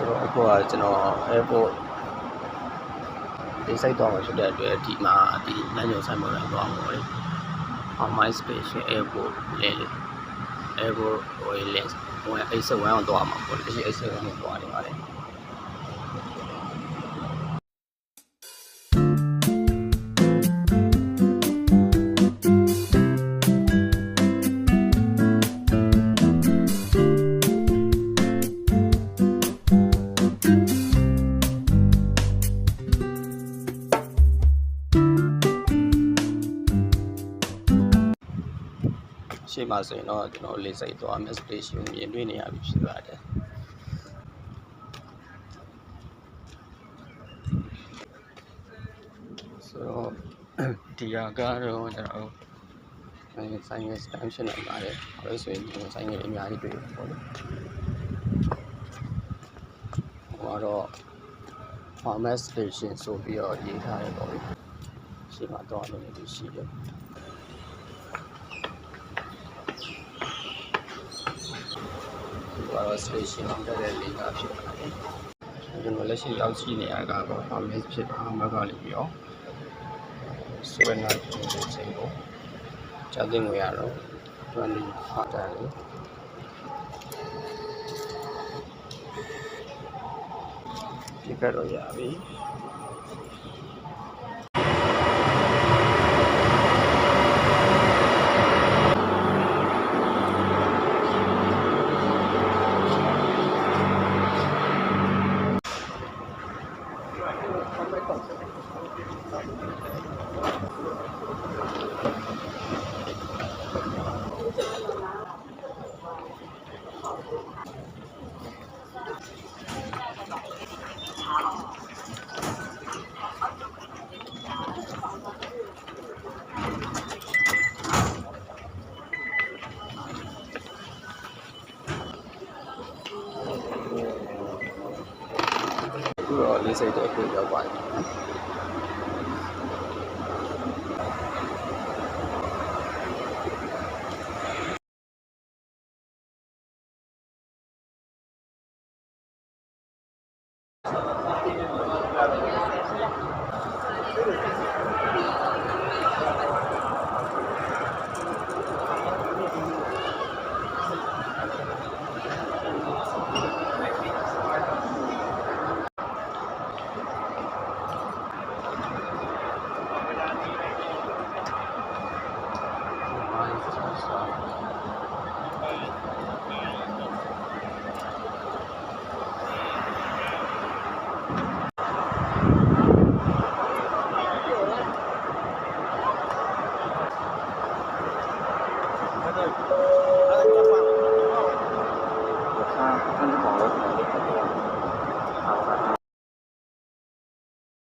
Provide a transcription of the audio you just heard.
ဆိုတော့အခုကကျွန်တော် airport ဒီစိတ်တော့မှာဖြစ်တဲ့အတွက်ဒီမှာဒီလမ်းညွှန်ဆိုင်ပေါ်လိုက်သွားမှာလေ My Station Airport လေ Airport ဟိုလေဟိုA7အောင်သွားမှာပေါ့ဒီA7ကိုသွားနေပါလေရှေ့မှာဆိုရင်တော့ကျွန်တော်လေးစိတ်သွားမယ် station မြင်တွေ့နေရပြီဖြစ်ပါတယ်ဆိုတော့ဒီဟာကတော့ကျွန်တော်ဆိုင်ငယ် station နဲ့ပါတယ်ဘာလို့ဆိုရင်ဆိုင်ငယ်အများကြီးတွေ့ပေါ့လေဟိုကတော့ Farmer Station ဆိုပြီးတော့ရေးထားတယ်ပေါ့လေရှေ့မှာတော့လည်းဒီရှိတယ်ဘာလို့ station တက်တဲ့လေးကဖြစ်ပါတယ်ကျွန်တော်လက်ရှိရောက်ရှိနေရတာကတော့ Farmer ဖြစ်တာမကလေးပြီးတော့ဆိုရနာချင်းချင်းကိုကြားသိငွေရတော့20ဖတ်တယ်လေဒီကတော့ရပြီအခုတော့လေးစိတ်တဲ့အခုရောက်ပါပြီ